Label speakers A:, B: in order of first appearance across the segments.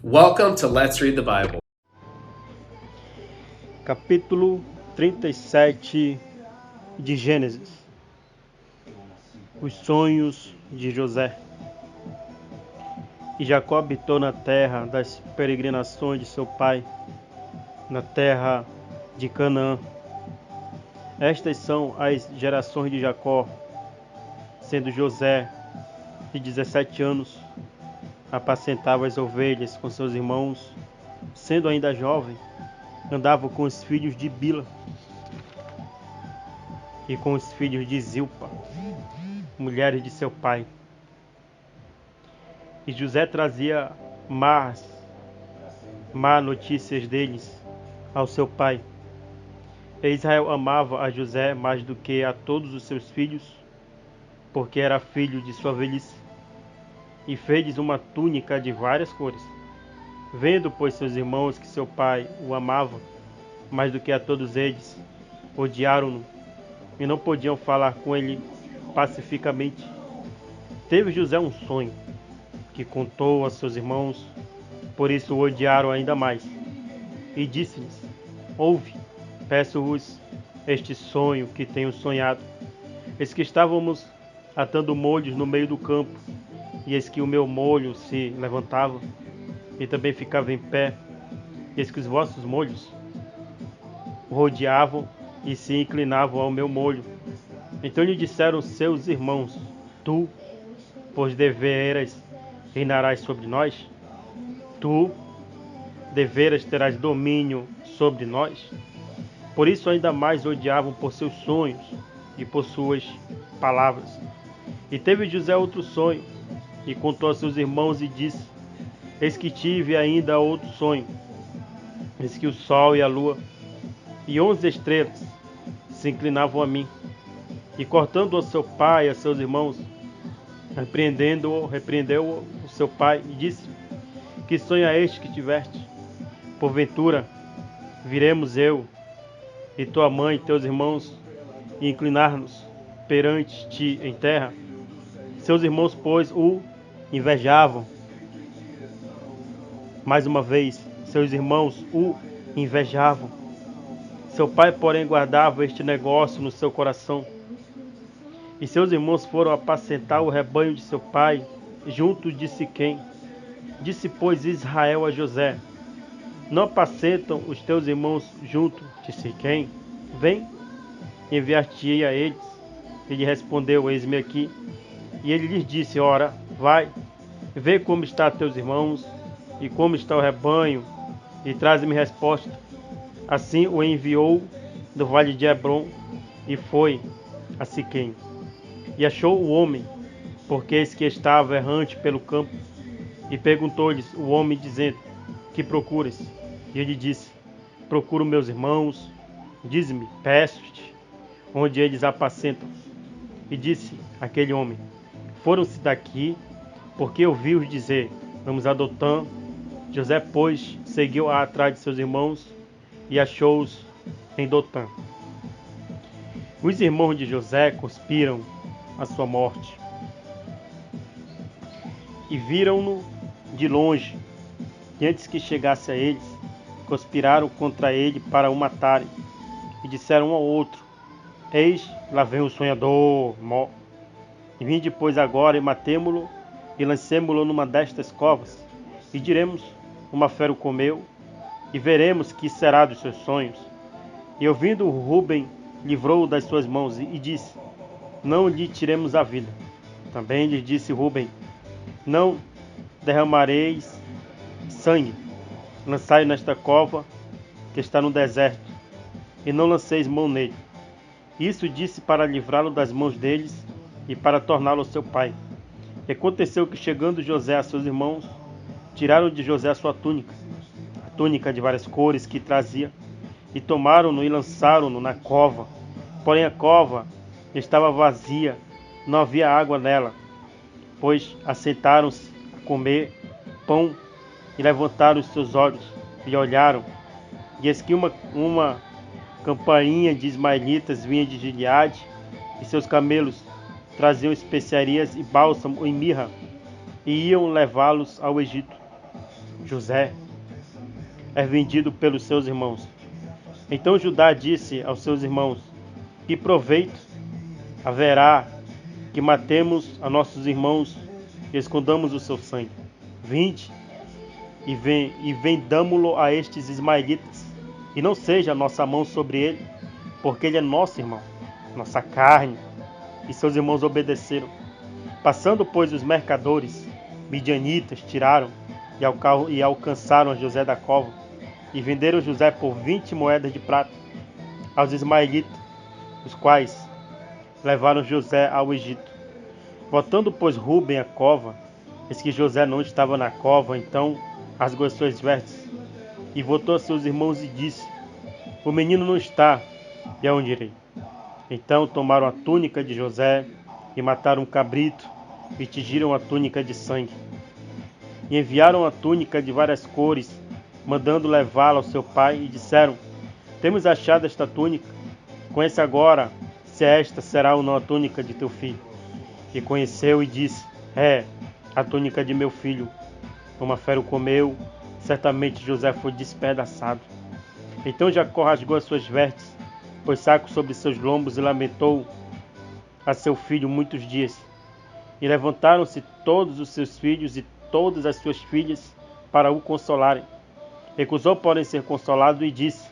A: Welcome to Let's Read the Bible.
B: Capítulo 37 de Gênesis. Os sonhos de José. E Jacó habitou na terra das peregrinações de seu pai, na terra de Canaã. Estas são as gerações de Jacó, sendo José de 17 anos, apacentava as ovelhas com seus irmãos, sendo ainda jovem, andava com os filhos de Bila e com os filhos de Zilpa, mulheres de seu pai. E José trazia más notícias deles ao seu pai. E Israel amava a José mais do que a todos os seus filhos, porque era filho de sua velhice, e fez-lhes uma túnica de várias cores. Vendo, pois, seus irmãos que seu pai o amava mais do que a todos eles, odiaram-no e não podiam falar com ele pacificamente. Teve José um sonho, que contou a seus irmãos, por isso o odiaram ainda mais. E disse-lhes: Ouve, peço-vos este sonho que tenho sonhado. Eis que estávamos atando molhos no meio do campo, e eis que o meu molho se levantava, e também ficava em pé, e eis que os vossos molhos o rodeavam e se inclinavam ao meu molho. Então lhe disseram seus irmãos: Tu, pois deveras, reinarás sobre nós? Tu, deveras, terás domínio sobre nós? Por isso ainda mais odiavam por seus sonhos e por suas palavras. E teve José outro sonho, e contou a seus irmãos e disse: Eis que tive ainda outro sonho. Eis que o sol e a lua e 11 estrelas se inclinavam a mim. E cortando a seu pai e a seus irmãos, repreendeu o seu pai e disse: Que sonho é este que tiveste? Porventura, viremos eu e tua mãe e teus irmãos e inclinar-nos perante ti em terra? Seus irmãos, pois, o invejavam. Mais uma vez, seus irmãos o invejavam. Seu pai, porém, guardava este negócio no seu coração. E seus irmãos foram apacentar o rebanho de seu pai, junto de Siquém. Disse, pois, Israel a José: Não apacentam os teus irmãos junto de Siquém? Vem, enviar-te-ei a eles. Ele respondeu: Eis-me aqui. E ele lhes disse: Ora, vai, vê como estão teus irmãos e como está o rebanho, e traze-me resposta. Assim o enviou do vale de Hebrom e foi a Siquém. E achou o homem, porque eis que estava errante pelo campo, e perguntou-lhes o homem, dizendo: Que procuras? E ele disse: Procuro meus irmãos. Dize-me, peço-te, onde eles apacentam. E disse aquele homem: Foram-se daqui, porque eu vi-os dizer: Vamos a Dotã. José, pois, seguiu atrás de seus irmãos e achou-os em Dotã. Os irmãos de José conspiram a sua morte e viram-no de longe, e antes que chegasse a eles, conspiraram contra ele para o matarem, e disseram um ao outro: Eis, lá vem o sonhador, e vinde depois agora e matemo-lo e lancemo-lo numa destas covas, e diremos: uma fera o comeu, e veremos que será dos seus sonhos. E ouvindo, Ruben livrou-o das suas mãos e disse: Não lhe tiremos a vida. Também lhes disse Ruben: Não derramareis sangue, lançai-o nesta cova que está no deserto, e não lanceis mão nele. Isso disse para livrá-lo das mãos deles e para torná-lo ao seu pai. E aconteceu que, chegando José a seus irmãos, tiraram de José a sua túnica, a túnica de várias cores que trazia, e tomaram-no e lançaram-no na cova. Porém a cova estava vazia, não havia água nela, pois assentaram-se a comer pão e levantaram os seus olhos e olharam, e eis que uma campainha de ismaelitas vinha de Gileade, e seus camelos traziam especiarias e bálsamo e mirra, e iam levá-los ao Egito. José é vendido pelos seus irmãos. Então Judá disse aos seus irmãos: que proveito haverá que matemos a nossos irmãos e escondamos o seu sangue? Vinde e vendamo-lo a estes ismaelitas, e não seja a nossa mão sobre ele, porque ele é nosso irmão, nossa carne. E seus irmãos obedeceram. Passando, pois, os mercadores midianitas tiraram e alcançaram José da cova, e venderam José por 20 moedas de prata aos ismaelitas, os quais levaram José ao Egito. Voltando, pois, Rúben à cova, eis que José não estava na cova, então rasgou as suas vestes e voltou a seus irmãos e disse: o menino não está, e aonde irei? Então tomaram a túnica de José e mataram um cabrito e tingiram a túnica de sangue. E enviaram a túnica de várias cores, mandando levá-la ao seu pai, e disseram: temos achado esta túnica, conhece agora se esta será ou não a túnica de teu filho. E conheceu e disse: é a túnica de meu filho. Uma fera o comeu, certamente José foi despedaçado. Então Jacó rasgou as suas vestes, pôs saco sobre seus lombos e lamentou a seu filho muitos dias. E levantaram-se todos os seus filhos e todas as suas filhas para o consolarem. Recusou, porém, ser consolado e disse: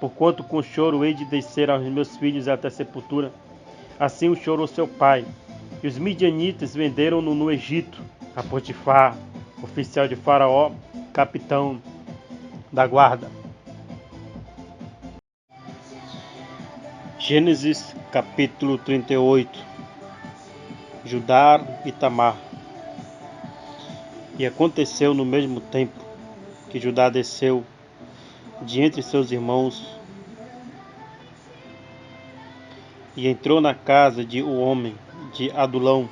B: porquanto com choro hei de descer aos meus filhos até a sepultura. Assim o chorou seu pai. E os midianitas venderam-no no Egito a Potifar, oficial de Faraó, capitão da guarda. Gênesis capítulo 38. Judá e Tamar. E aconteceu no mesmo tempo que Judá desceu de entre seus irmãos e entrou na casa de um homem de Adulão,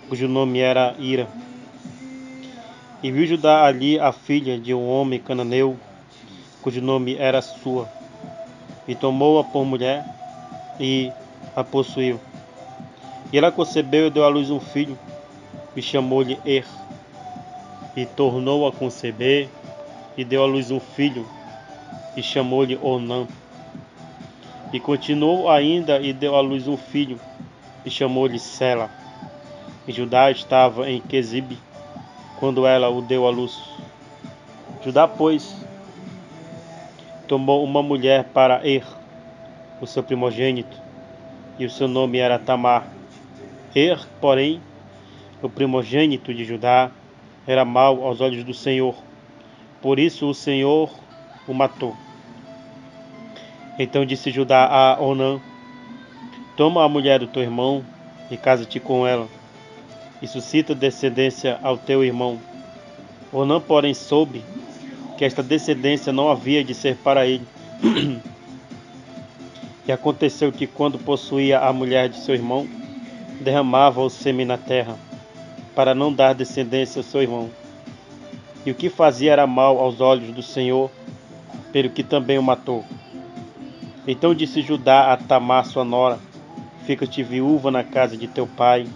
B: cujo nome era Ira. E viu Judá ali a filha de um homem cananeu, cujo nome era Sua, e tomou-a por mulher e a possuiu. E ela concebeu e deu à luz um filho, e chamou-lhe Er. E tornou a conceber, e deu à luz um filho, e chamou-lhe Onã. E continuou ainda, e deu à luz um filho, e chamou-lhe Sela. E Judá estava em Quezibe, quando ela o deu à luz. Judá, pois, tomou uma mulher para Er, o seu primogênito, e o seu nome era Tamar. Er, porém, o primogênito de Judá, era mau aos olhos do Senhor, por isso o Senhor o matou. Então disse Judá a Onã: toma a mulher do teu irmão e casa-te com ela, e suscita descendência ao teu irmão. Onã, porém, soube que esta descendência não havia de ser para ele. E aconteceu que, quando possuía a mulher de seu irmão, derramava o sêmen na terra, para não dar descendência ao seu irmão. E o que fazia era mal aos olhos do Senhor, pelo que também o matou. Então disse Judá a Tamar, sua nora: fica-te viúva na casa de teu pai,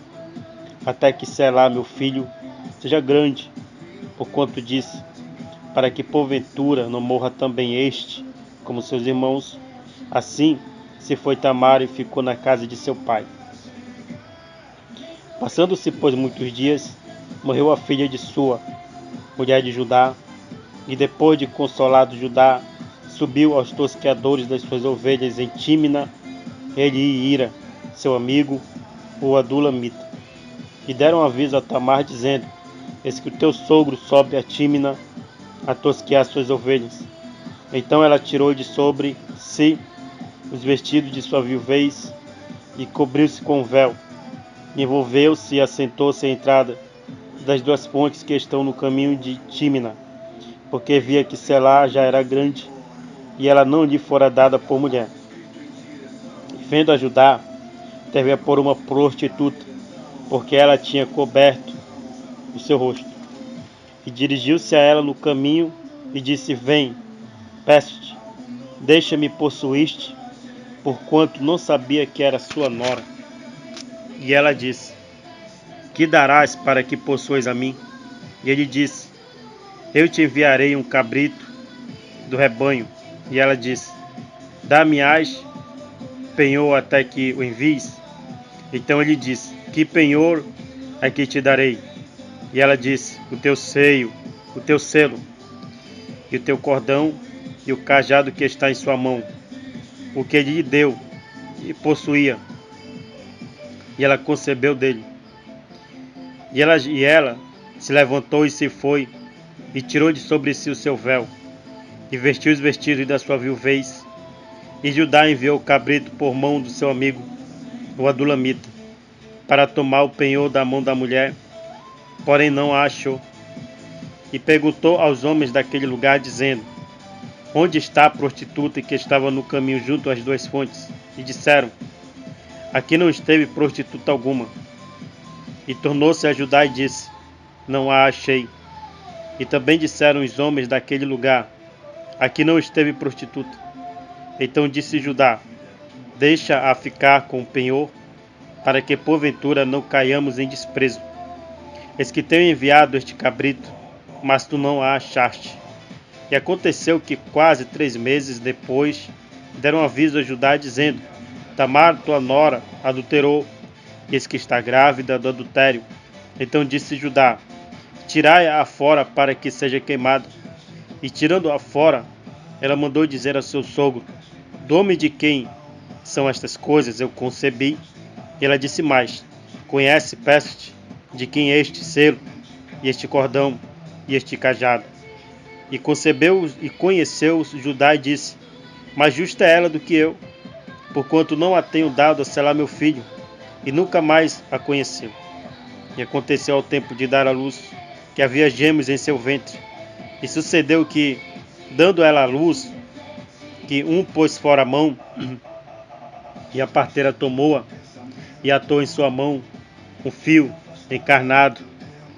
B: até que Selá, meu filho, seja grande, porquanto disse: para que porventura não morra também este, como seus irmãos. Assim se foi Tamar e ficou na casa de seu pai. Passando-se, pois, muitos dias, morreu a filha de Sua, mulher de Judá, e depois de consolado Judá, subiu aos tosqueadores das suas ovelhas em Tímina, ele e Ira, seu amigo, o Adulamita. E deram aviso a Tamar, dizendo: eis que o teu sogro sobe a Tímina a tosquear suas ovelhas. Então ela tirou de sobre si os vestidos de sua viuvez e cobriu-se com um véu. Envolveu-se e assentou-se à entrada das duas pontes que estão no caminho de Tímina, porque via que Selá já era grande e ela não lhe fora dada por mulher. Vendo a Judá, teve a por uma prostituta, porque ela tinha coberto o seu rosto. E dirigiu-se a ela no caminho e disse: vem, peço-te, deixa-me possuir-te, porquanto não sabia que era sua nora. E ela disse: que darás para que possuas a mim? E ele disse: Eu te enviarei um cabrito do rebanho. E ela disse: Dá-me-ás penhor até que o envies. Então ele disse: Que penhor é que te darei? E ela disse: O teu seio, o teu selo, e o teu cordão, e o cajado que está em sua mão. O que ele lhe deu e possuía. E ela concebeu dele. E ela se levantou e se foi, e tirou de sobre si o seu véu, e vestiu os vestidos da sua viuvez. E Judá enviou o cabrito por mão do seu amigo, o adulamita, para tomar o penhor da mão da mulher, porém não a achou. E perguntou aos homens daquele lugar, dizendo: Onde está a prostituta que estava no caminho junto às duas fontes? E disseram: Aqui não esteve prostituta alguma. E tornou-se a Judá e disse: Não a achei. E também disseram os homens daquele lugar: Aqui não esteve prostituta. Então disse Judá: Deixa-a ficar com o penhor, para que porventura não caiamos em desprezo. Eis que tenho enviado este cabrito, mas tu não a achaste. E aconteceu que quase 3 meses depois deram aviso a Judá, dizendo: Tamar, tua nora, adulterou, eis que está grávida do adultério. Então disse Judá: Tirai-a fora para que seja queimada. E tirando-a fora, ela mandou dizer a seu sogro: Nome de quem são estas coisas eu concebi? E ela disse mais: Conhece, peço-te, de quem é este selo, e este cordão, e este cajado. E concebeu e conheceu Judá e disse: Mais justa é ela do que eu, porquanto não a tenho dado a selar meu filho, e nunca mais a conheceu. E aconteceu ao tempo de dar à luz, que havia gêmeos em seu ventre. E sucedeu que, dando ela à luz, que um pôs fora a mão, e a parteira tomou-a, e atou em sua mão um fio encarnado,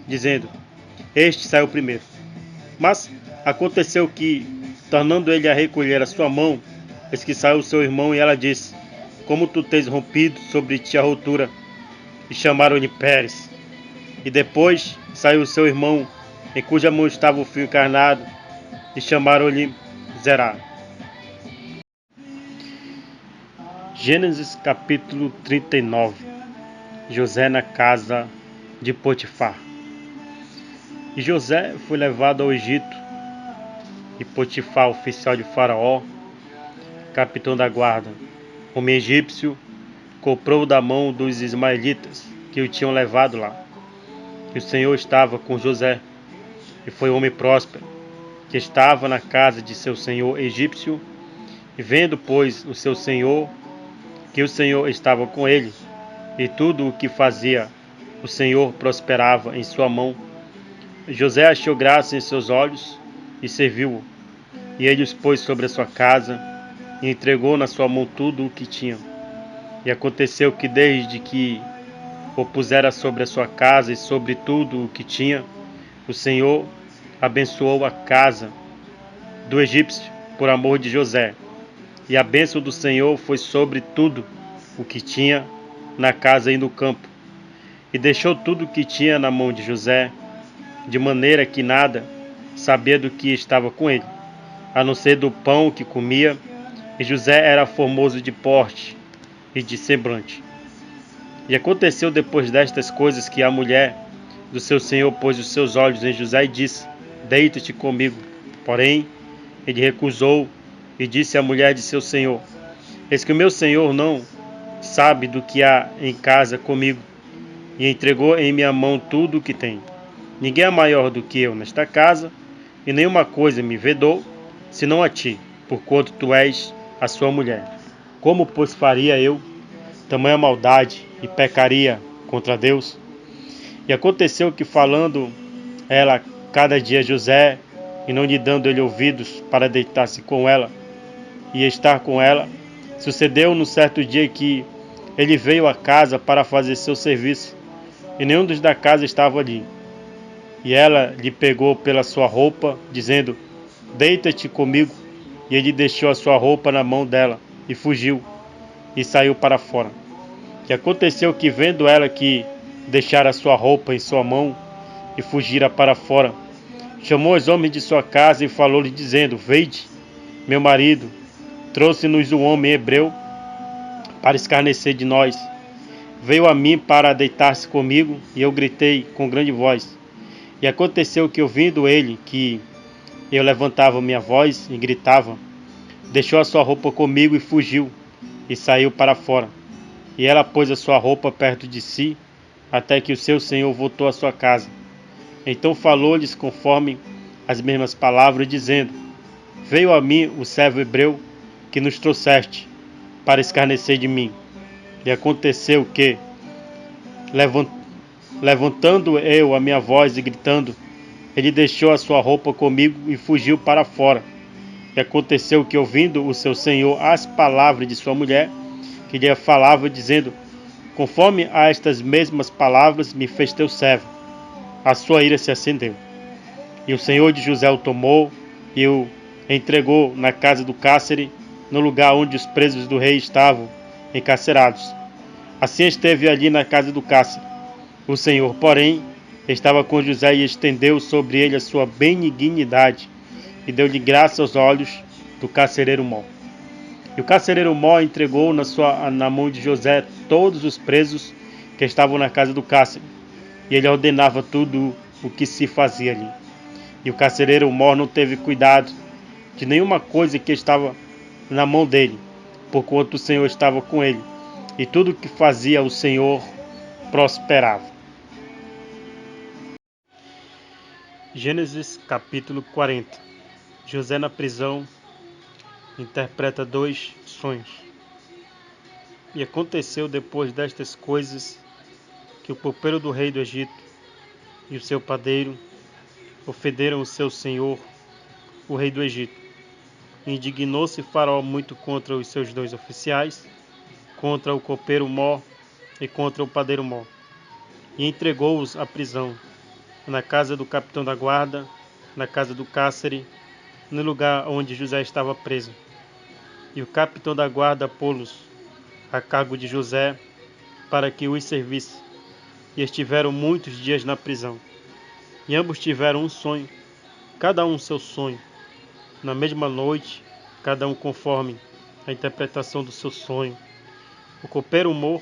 B: dizendo: Este saiu primeiro. Mas aconteceu que, tornando ele a recolher a sua mão, eis que saiu seu irmão, e ela disse: Como tu tens rompido sobre ti a rotura? E chamaram-lhe Pérez. E depois saiu seu irmão, em cuja mão estava o fio encarnado, e chamaram-lhe Zerá. Gênesis capítulo 39. José na casa de Potifar. E José foi levado ao Egito, e Potifar, oficial de Faraó, capitão da guarda, homem egípcio, comprou da mão dos ismaelitas que o tinham levado lá. E o Senhor estava com José, e foi homem próspero, que estava na casa de seu senhor egípcio. E vendo, pois, o seu senhor, que o Senhor estava com ele, e tudo o que fazia, o Senhor prosperava em sua mão, José achou graça em seus olhos, e serviu-o. E ele os pôs sobre a sua casa, e entregou na sua mão tudo o que tinha. E aconteceu que desde que o pusera sobre a sua casa e sobre tudo o que tinha, o Senhor abençoou a casa do egípcio por amor de José. E a bênção do Senhor foi sobre tudo o que tinha na casa e no campo. E deixou tudo o que tinha na mão de José, de maneira que nada sabia do que estava com ele, a não ser do pão que comia. E José era formoso de porte e de semblante. E aconteceu depois destas coisas que a mulher do seu senhor pôs os seus olhos em José e disse: Deita-te comigo. Porém, ele recusou e disse à mulher de seu senhor: Eis que o meu senhor não sabe do que há em casa comigo, e entregou em minha mão tudo o que tem. Ninguém é maior do que eu nesta casa, e nenhuma coisa me vedou, senão a ti, porquanto tu és a sua mulher. Como, pois, faria eu tamanha maldade e pecaria contra Deus? E aconteceu que, falando ela cada dia a José, e não lhe dando ele ouvidos para deitar-se com ela e estar com ela, sucedeu no certo dia que ele veio à casa para fazer seu serviço, e nenhum dos da casa estava ali. E ela lhe pegou pela sua roupa, dizendo: Deita-te comigo. E ele deixou a sua roupa na mão dela, e fugiu, e saiu para fora. E aconteceu que, vendo ela que deixara a sua roupa em sua mão, e fugira para fora, Chamou os homens de sua casa e falou-lhes, dizendo: Vede, meu marido trouxe-nos um homem hebreu para escarnecer de nós. Veio a mim para deitar-se comigo, e eu gritei com grande voz. E aconteceu que, ouvindo ele que eu levantava minha voz e gritava, deixou a sua roupa comigo e fugiu, e saiu para fora. E ela pôs a sua roupa perto de si, até que o seu senhor voltou à sua casa. Então falou-lhes conforme as mesmas palavras, dizendo: Veio a mim o servo hebreu que nos trouxeste para escarnecer de mim. E aconteceu que, levantando eu a minha voz e gritando, ele deixou a sua roupa comigo e fugiu para fora. E aconteceu que, ouvindo o seu senhor as palavras de sua mulher, que lhe falava, dizendo: Conforme a estas mesmas palavras me fez teu servo, a sua ira se acendeu. E o senhor de José o tomou e o entregou na casa do cárcere, no lugar onde os presos do rei estavam encarcerados. Assim esteve ali na casa do cárcere. O senhor, porém, estava com José e estendeu sobre ele a sua benignidade e deu-lhe graça aos olhos do carcereiro mor. E o carcereiro mor entregou na mão de José todos os presos que estavam na casa do cárcere, e ele ordenava tudo o que se fazia ali. E o carcereiro mor não teve cuidado de nenhuma coisa que estava na mão dele, porquanto o Senhor estava com ele, e tudo o que fazia o Senhor prosperava. Gênesis capítulo 40. José na prisão interpreta 2 sonhos. E aconteceu depois destas coisas que o copeiro do rei do Egito e o seu padeiro ofenderam o seu senhor, o rei do Egito. Indignou-se Faraó muito contra os seus 2 oficiais, contra o copeiro mor e contra o padeiro mor, e entregou-os à prisão, na casa do capitão da guarda, na casa do cárcere, no lugar onde José estava preso. E o capitão da guarda pô-los a cargo de José, para que os servisse. E estiveram muitos dias na prisão. E ambos tiveram um sonho, cada um seu sonho. Na mesma noite, cada um conforme a interpretação do seu sonho. O copeiro mor,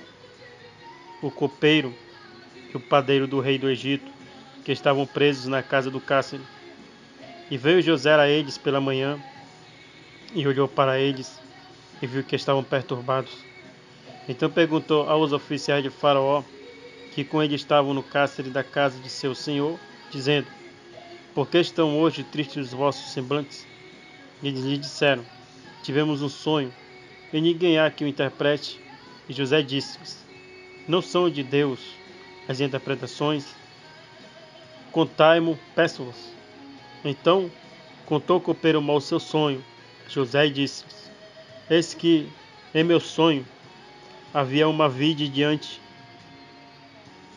B: o copeiro e o padeiro do rei do Egito, que estavam presos na casa do cárcere. E veio José a eles pela manhã, e olhou para eles, e viu que estavam perturbados. Então perguntou aos oficiais de Faraó, que com ele estavam no cárcere da casa de seu senhor, dizendo: Por que estão hoje tristes os vossos semblantes? E eles lhe disseram: Tivemos um sonho, e ninguém há que o interprete. E José disse-lhes: Não são de Deus as interpretações? Contai-mo, peço-vos. Então contou o copeiro mor o seu sonho, José, e disse-lhes: Eis que, em meu sonho, havia uma vide diante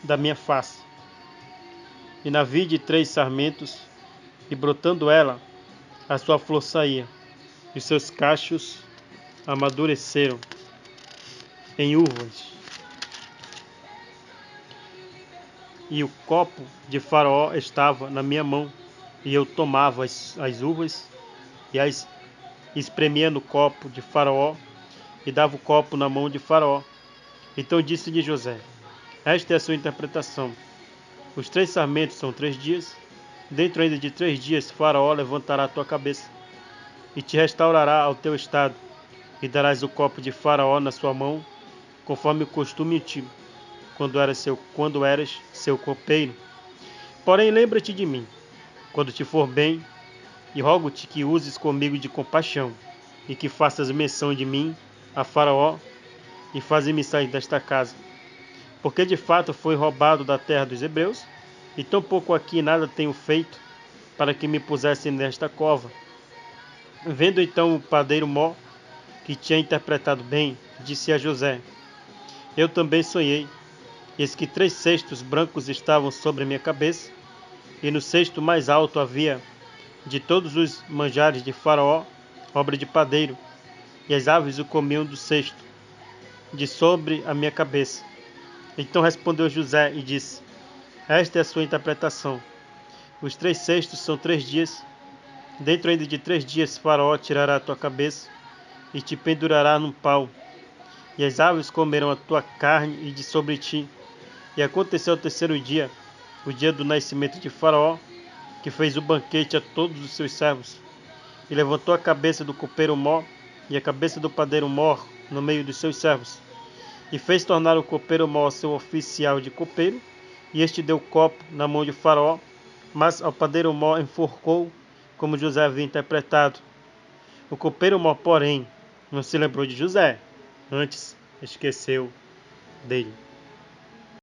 B: da minha face, e na vide 3 sarmentos, e brotando ela, a sua flor saía, e os seus cachos amadureceram em uvas. E o copo de Faraó estava na minha mão, e eu tomava as uvas e as espremia no copo de Faraó, e dava o copo na mão de Faraó. Então disse-lhe José: Esta é a sua interpretação. Os 3 sarmentos são 3 dias. Dentro ainda de 3 dias, Faraó levantará a tua cabeça e te restaurará ao teu estado, e darás o copo de Faraó na sua mão, conforme o costume antigo, quando eras seu copeiro. Porém, lembra-te de mim, quando te for bem, e rogo-te que uses comigo de compaixão, e que faças menção de mim a Faraó, e faze-me sair desta casa. Porque de fato foi roubado da terra dos hebreus, e tampouco aqui nada tenho feito para que me pusessem nesta cova. Vendo então o padeiro mor, que tinha interpretado bem, disse a José: Eu também sonhei. Eis que 3 cestos brancos estavam sobre a minha cabeça, e no cesto mais alto havia de todos os manjares de Faraó, obra de padeiro, e as aves o comiam do cesto, de sobre a minha cabeça. Então respondeu José e disse: Esta é a sua interpretação. Os 3 cestos são 3 dias. Dentro ainda de 3 dias, Faraó tirará a tua cabeça e te pendurará num pau. E as aves comerão a tua carne e de sobre ti. E aconteceu ao terceiro dia, o dia do nascimento de Faraó, que fez o banquete a todos os seus servos. E levantou a cabeça do copeiro Mó e a cabeça do padeiro Mor no meio dos seus servos. E fez tornar o copeiro Mó seu oficial de copeiro, e este deu o copo na mão de Faraó, mas ao padeiro Mó enforcou, como José havia interpretado. O copeiro Mó, porém, não se lembrou de José, antes esqueceu dele.